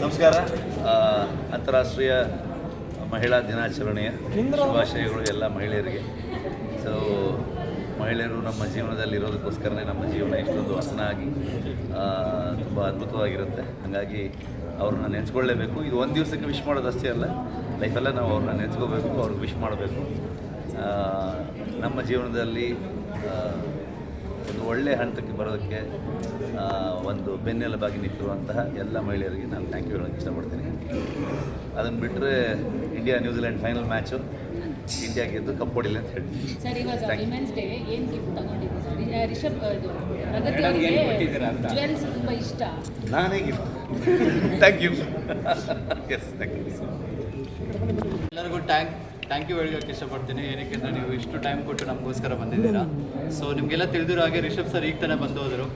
ನಮಸ್ಕಾರ. ಅಂತಾರಾಷ್ಟ್ರೀಯ ಮಹಿಳಾ ದಿನಾಚರಣೆಯ ಶುಭಾಶಯಗಳು ಎಲ್ಲ ಮಹಿಳೆಯರಿಗೆ. ಸೊ ಮಹಿಳೆಯರು ನಮ್ಮ ಜೀವನದಲ್ಲಿರೋದಕ್ಕೋಸ್ಕರನೇ ನಮ್ಮ ಜೀವನ ಇಷ್ಟೊಂದು ಹಸನಾಗಿ ತುಂಬ ಅದ್ಭುತವಾಗಿರುತ್ತೆ. ಹಾಗಾಗಿ ಅವ್ರನ್ನ ನೆನೆಸ್ಕೊಳ್ಳೇಬೇಕು. ಇದು ಒಂದು ದಿವಸಕ್ಕೆ ವಿಶ್ ಮಾಡೋದು ಅಷ್ಟೇ ಅಲ್ಲ, ಲೈಫೆಲ್ಲ ನಾವು ಅವ್ರನ್ನ ನೆನೆಸ್ಕೋಬೇಕು, ಅವ್ರಿಗೆ ವಿಶ್ ಮಾಡಬೇಕು. ನಮ್ಮ ಜೀವನದಲ್ಲಿ ಒಂದು ಒಳ್ಳೆಯ ಹಂತಕ್ಕೆ ಬರೋದಕ್ಕೆ ಒಂದು ಬೆನ್ನೆಲುಬಾಗಿ ನಿಂತಿರುವಂತಹ ಎಲ್ಲ ಮಹಿಳೆಯರಿಗೆ ನಾನು ಥ್ಯಾಂಕ್ ಯು ಹೇಳೋಕ್ಕೆ ಇಷ್ಟಪಡ್ತೀನಿ. ಅದನ್ನು ಬಿಟ್ಟರೆ India New Zealand final match India ಗೆದ್ದು ಕಪ್ ಹೊಡಿಲಿ ಅಂತ ಹೇಳಿ. ಸರ್, ಇವಾಗ ವಿಮೆನ್ಸ್ ಡೇ ಏನು ಗಿಫ್ಟ್ ತಗೊಂಡಿದ್ದೀರಾ? ರಿಷಬ್ ಜ್ಯುವೆಲ್ಸ್ ತುಂಬ ಇಷ್ಟ. ನಾನೇ gift. Thank you. Yes, thank you. ಎಲ್ಲರಿಗೂ ಥ್ಯಾಂಕ್ ಯು ಹೇಳೋಕ್ಕೆ ಇಷ್ಟಪಡ್ತೀನಿ. ಏನಕ್ಕೆ ಅಂದರೆ ನೀವು ಇಷ್ಟು ಟೈಮ್ ಕೊಟ್ಟು ನಮಗೋಸ್ಕರ ಬಂದಿದ್ದೀರಾ. ಸೊ ನಿಮಗೆಲ್ಲ ತಿಳಿದಿರೋ ಹಾಗೆ ರಿಷಬ್ ಸರ್ ಈಗ ತಾನೇ ಬಂದು ಹೋದರು.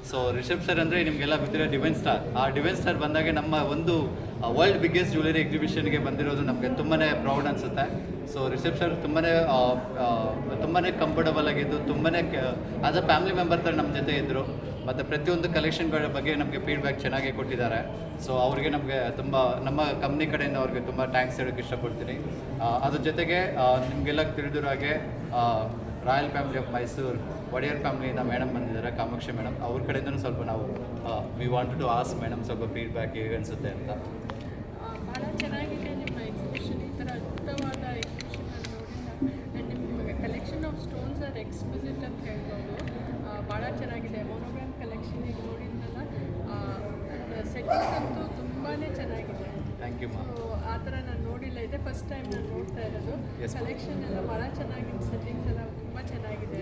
ಸೊ ರಿಷಬ್ ಸರ್ ಅಂದರೆ ನಿಮಗೆಲ್ಲ ಗೊತ್ತಿರೋ ಡಿವೈನ್ ಸ್ಟಾರ್. ಆ ಡಿವೈನ್ ಸ್ಟಾರ್ ಬಂದಾಗ ನಮ್ಮ ಒಂದು ವರ್ಲ್ಡ್ ಬಿಗ್ಗೆಸ್ಟ್ ಜ್ಯುವೆಲರಿ ಎಕ್ಸಿಬಿಷನ್ಗೆ ಬಂದಿರೋದು ನಮಗೆ ತುಂಬಾ ಪ್ರೌಡ್ ಅನಿಸುತ್ತೆ. ಸೊ ರಿಷಬ್ ಸರ್ ತುಂಬಾ ಕಂಫರ್ಟಬಲ್ ಆಗಿದ್ದು, ತುಂಬಾ ಆಸ್ ಅ ಫ್ಯಾಮಿಲಿ ಮೆಂಬರ್ ಥರ ನಮ್ಮ ಜೊತೆ ಇದ್ದರು. ಮತ್ತು ಪ್ರತಿಯೊಂದು ಕಲೆಕ್ಷನ್ಗಳ ಬಗ್ಗೆ ನಮಗೆ ಫೀಡ್ಬ್ಯಾಕ್ ಚೆನ್ನಾಗಿ ಕೊಟ್ಟಿದ್ದಾರೆ. ಸೊ ಅವ್ರಿಗೆ ನಮಗೆ ತುಂಬ ನಮ್ಮ ಕಂಪ್ನಿ ಕಡೆಯಿಂದ ಅವ್ರಿಗೆ ತುಂಬ ಥ್ಯಾಂಕ್ಸ್ ಹೇಳೋಕ್ಕೆ ಇಷ್ಟಪಡ್ತೀನಿ. ಅದ್ರ ಜೊತೆಗೆ ನಿಮಗೆಲ್ಲ ತಿಳಿದಿರೋ ಹಾಗೆ royal family of Mysuru Wodeyar ಫ್ಯಾಮಿಲಿಯಿಂದ ಮೇಡಮ್ ಬಂದಿದ್ದಾರೆ, ಕಾಮಾಕ್ಷಿ ಮೇಡಮ್. ಅವ್ರ ಕಡೆಯಿಂದನೂ ಸ್ವಲ್ಪ ನಾವು we wanted to ask madam ಸ್ವಲ್ಪ ಫೀಡ್ಬ್ಯಾಕ್ ಹೇಗೆ ಅನಿಸುತ್ತೆ ಅಂತ. ಭಾಳ ಚೆನ್ನಾಗಿದೆ ನಿಮ್ಮ ಎಕ್ಸಿಬಿಷನ್. ಈ ಥರ ಅದ್ಭುತವಾದ ಎಕ್ಸಿಬಿಷನ್ ನಾನು ನೋಡಿಲ್ಲ. ಆ್ಯಂಡ್ ನಿಮ್ಮ collection of stones are exclusive ಅಂತ ಹೇಳ್ಬೋದು. ಭಾಳ ಚೆನ್ನಾಗಿದೆ. ಮೊನೋಗ್ರಾಮ್ ಕಲೆಕ್ಷನ್ ಈಗ ನೋಡಿದ್ನಲ್ಲ, ಸೆಟ್ಟಿಂಗ್ಸ್ ಅಂತೂ ತುಂಬಾ ಚೆನ್ನಾಗಿದೆ. Thank you ma'am. ಸೊ ಆ ಥರ ನಾನು ನೋಡಿಲ್ಲ, ಇದೆ ಫಸ್ಟ್ ಟೈಮ್ ನಾನು ನೋಡ್ತಾ ಇರೋದು. ಕಲೆಕ್ಷನ್ ಎಲ್ಲ ಭಾಳ ಚೆನ್ನಾಗಿದೆ, ಸೆಟ್ಟಿಂಗ್ಸ್ ಎಲ್ಲ ತುಂಬ ಚೆನ್ನಾಗಿದೆ.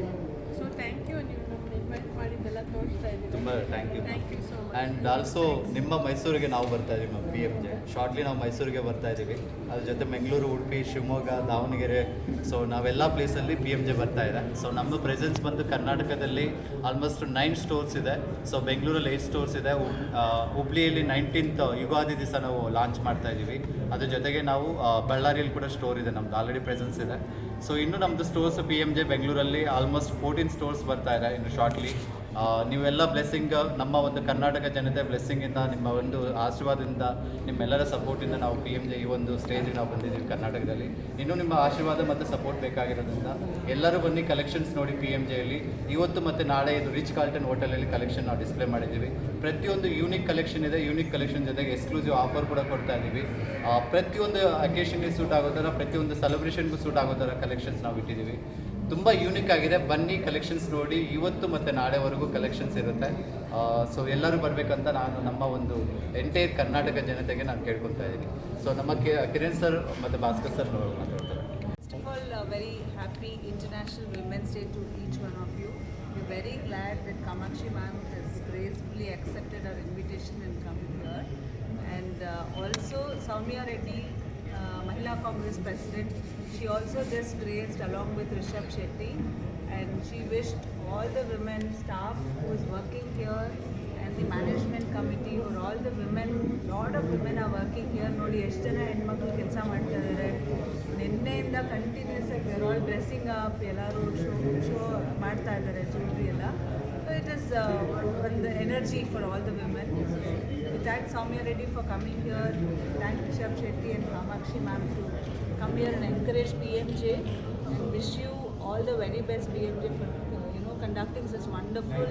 ಸೊ ಥ್ಯಾಂಕ್ ಯು, ನೀವು ನಮ್ಮನ್ನು ಇನ್ವೈಟ್ ಮಾಡಿದ್ದೆಲ್ಲ ತೋರಿಸ್ತಾ ಇದ್ದೀವಿ. ತುಂಬ thank you so much. And also ನಿಮ್ಮ ಮೈಸೂರಿಗೆ ನಾವು ಬರ್ತಾ ಇದ್ದೀವಿ ಮ್ಯಾಮ್. PMJ ಶಾರ್ಟ್ಲಿ ನಾವು ಮೈಸೂರಿಗೆ ಬರ್ತಾ ಇದ್ದೀವಿ. ಅದ್ರ ಜೊತೆ ಬೆಂಗಳೂರು, ಉಡುಪಿ, ಶಿವಮೊಗ್ಗ, ದಾವಣಗೆರೆ, ಸೊ ನಾವೆಲ್ಲ ಪ್ಲೇಸಲ್ಲಿ PMJ ಬರ್ತಾ ಇದೆ. ಸೊ ನಮ್ಮ ಪ್ರೆಸೆನ್ಸ್ ಬಂದು ಕರ್ನಾಟಕದಲ್ಲಿ ಆಲ್ಮೋಸ್ಟ್ 9 ಸ್ಟೋರ್ಸ್ ಇದೆ. ಸೊ ಬೆಂಗಳೂರಲ್ಲಿ 8 ಸ್ಟೋರ್ಸ್ ಇದೆ. ಹುಬ್ಳಿಯಲ್ಲಿ 19th ಯುಗಾದಿ ದಿವಸ ನಾವು ಲಾಂಚ್ ಮಾಡ್ತಾ ಇದ್ದೀವಿ. ಅದ್ರ ಜೊತೆಗೆ ನಾವು ಬಳ್ಳಾರಿಯಲ್ಲಿ ಕೂಡ ಸ್ಟೋರ್ ಇದೆ, ನಮ್ದು ಆಲ್ರೆಡಿ ಪ್ರೆಸೆನ್ಸ್ ಇದೆ. ಸೊ ಇನ್ನು ನಮ್ಮದು ಸ್ಟೋರ್ಸ್ PMJ ಬೆಂಗಳೂರಲ್ಲಿ ಆಲ್ಮೋಸ್ಟ್ 14 ಸ್ಟೋರ್ಸ್ ಬರ್ತಾ ಇದೆ ಇನ್ನು ಶಾರ್ಟ್ಲಿ. ನೀವೆಲ್ಲ ಬ್ಲೆಸ್ಸಿಂಗ್, ನಮ್ಮ ಒಂದು ಕರ್ನಾಟಕ ಜನತೆ ಬ್ಲೆಸ್ಸಿಂಗಿಂದ, ನಿಮ್ಮ ಒಂದು ಆಶೀರ್ವಾದದಿಂದ, ನಿಮ್ಮೆಲ್ಲರ ಸಪೋರ್ಟಿಂದ ನಾವು PMJ ಈ ಒಂದು ಸ್ಟೇಜಿಗೆ ನಾವು ಬಂದಿದ್ದೀವಿ ಕರ್ನಾಟಕದಲ್ಲಿ. ಇನ್ನೂ ನಿಮ್ಮ ಆಶೀರ್ವಾದ ಮತ್ತು ಸಪೋರ್ಟ್ ಬೇಕಾಗಿರೋದ್ರಿಂದ ಎಲ್ಲರೂ ಬನ್ನಿ, ಕಲೆಕ್ಷನ್ಸ್ ನೋಡಿ. PMJಯಲ್ಲಿ ಇವತ್ತು ಮತ್ತು ನಾಳೆ ಇದು ರಿಚ್ ಕಾರ್ಲ್ಟನ್ ಹೋಟೆಲಲ್ಲಿ ಕಲೆಕ್ಷನ್ ನಾವು ಡಿಸ್ಪ್ಲೇ ಮಾಡಿದ್ದೀವಿ. ಪ್ರತಿಯೊಂದು ಯೂನಿಕ್ ಕಲೆಕ್ಷನ್ ಇದೆ. ಯೂನಿಕ್ ಕಲೆಕ್ಷನ್ ಜೊತೆಗೆ ಎಕ್ಸ್ಕ್ಲೂಸಿವ್ ಆಫರ್ ಕೂಡ ಕೊಡ್ತಾ ಇದ್ದೀವಿ. ಪ್ರತಿಯೊಂದು ಅಕೇಷನ್ಗೆ ಸೂಟ್ ಆಗೋ ಥರ, ಪ್ರತಿಯೊಂದು ಸೆಲೆಬ್ರೇಷನ್ಗೂ ಸೂಟ್ ಆಗೋ ಥರ ಕಲೆಕ್ಷನ್ಸ್ ನಾವು ಇಟ್ಟಿದ್ದೀವಿ. ತುಂಬ ಯೂನಿಕ್ ಆಗಿದೆ. ಬನ್ನಿ, ಕಲೆಕ್ಷನ್ಸ್ ನೋಡಿ. ಇವತ್ತು ಮತ್ತು ನಾಳೆವರೆಗೂ ಕಲೆಕ್ಷನ್ಸ್ ಇರುತ್ತೆ. ಸೊ ಎಲ್ಲರೂ ಬರಬೇಕಂತ ನಾನು ನಮ್ಮ ಒಂದು ಎಂಟೈರ್ ಕರ್ನಾಟಕ ಜನತೆಗೆ ನಾನು ಕೇಳ್ಕೊತಾ ಇದ್ದೀನಿ. ಸೊ ನಮ್ಮ ಕಿರಣ್ ಸರ್ ಮತ್ತು ಭಾಸ್ಕರ್ ಸರ್ ಮಾತಾಡ್ತಾರೆ. First of all, very happy International Women's Day to each one of you. We're very glad that Kamakshi ma'am has gracefully accepted our invitation and come here. And also Soumya Reddy, Mahila Congress President, she also just graced along with Rishabh Shetty, and she wished all the women staff who is working here and the management committee, or all the women, lot of women are working here. ನೋಡಿ ಎಷ್ಟು ಜನ ಹೆಣ್ಮಕ್ಳು ಕೆಲಸ ಮಾಡ್ತಾ ಇದ್ದಾರೆ. ನಿನ್ನೆಯಿಂದ continuous ಆಗಿ we are all dressing up, ಎಲ್ಲರೂ ಶೋ ಮಾಡ್ತಾ ಇದ್ದಾರೆ ಜ್ಯುವೆಲ್ರಿ ಎಲ್ಲ. ಸೊ ಇಟ್ ಇಸ್ ಒಂದು energy for all the women. We thank Soumya Reddy for coming here. Thank Rishabh Shetty and Kamakshi ma'am to come here and encourage PMJ, and wish you all the very best PMJ for conducting such wonderful,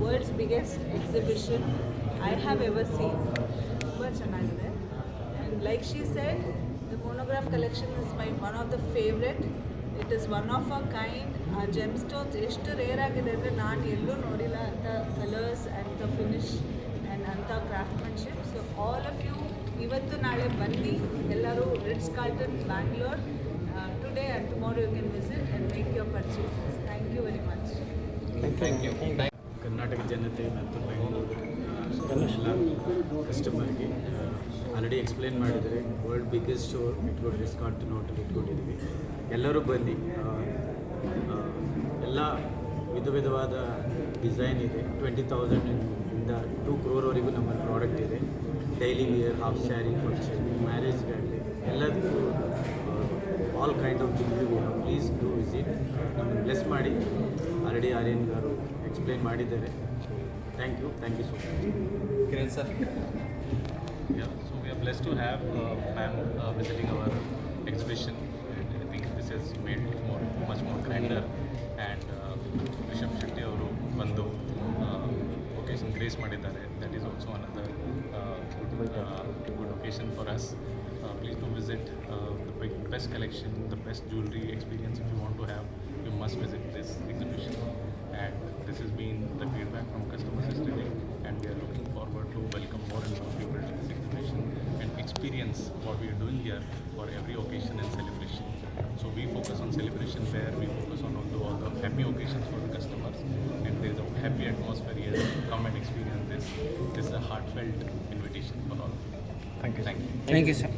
world's biggest exhibition I have ever seen. Super channagide. And like she said, the monograph collection is one of the favorite. It is one of a kind. Our gemstones ಎಷ್ಟು rare ಆಗಿದೆ ಅಂದರೆ ನಾನು ಎಲ್ಲೂ ನೋಡಿಲ್ಲ ಅಂಥ colours ಅಂಥ finish and ಅಂಥ craftsmanship. So all of you ಇವತ್ತು ನಾಳೆ ಬನ್ನಿ, ಎಲ್ಲರೂ Ritz Carlton Bangalore. Today and tomorrow you can visit and make your purchases. Thank you very much. Thank you. Karnataka ಜನತೆ ಮತ್ತು ಬೆಂಗಳೂರು ಎಲ್ಲ ಕಸ್ಟಮರ್ಗೆ ಆಲ್ರೆಡಿ ಎಕ್ಸ್ಪ್ಲೇನ್ ಮಾಡಿದರೆ ವರ್ಲ್ಡ್ ಬಿಗ್ಗೆಸ್ಟ್ ಶೋ ಇಟ್ಕೊಂಡು ರಿಚ್ ಕಾರ್ಲ್ಟನ್ ಹೋಟೆಲ್ ಇಟ್ಕೊಂಡಿದ್ದೀವಿ. ಎಲ್ಲರೂ ಬನ್ನಿ. ಎಲ್ಲ ವಿಧವಾದ ಡಿಸೈನ್ ಇದೆ. 20,000 ಇಂದ 2 crore ನಮ್ಮಲ್ಲಿ ಪ್ರಾಡಕ್ಟ್ ಇದೆ. Daily wear, half sari, function, ಮ್ಯಾರೇಜ್ಗಾಗಲಿ ಎಲ್ಲದಕ್ಕೂ all kind of jewellery. Please do visit. ನಮ್ಮನ್ನು ಬ್ಲೆಸ್ ಮಾಡಿ. ಆಲ್ರೆಡಿ ಆರ್ಯನ್ ಗಾರು ಎಕ್ಸ್ಪ್ಲೈನ್ ಮಾಡಿದ್ದಾರೆ. Thank you so much. Kiran sir. Yeah, so we are blessed to have ma'am visiting our exhibition, and I think this has made it much more grander. And Rishabh Shetty ಅವರು ಬಂದು occasion grace ಮಾಡಿದ್ದಾರೆ. That is also another good occasion for us. Please do visit the best collection, the best jewelry experience. If you want to have, you must visit this exhibition. And this has been the feedback from customers yesterday, and we are looking forward to welcome more and more people to this exhibition and experience what we are doing here for every occasion and celebration. So we focus on celebration where we focus on all the happy occasions for the customers, and there is a happy atmosphere here. Come and experience this. This is a heartfelt invitation for all of you. Thank you. Thank you, sir.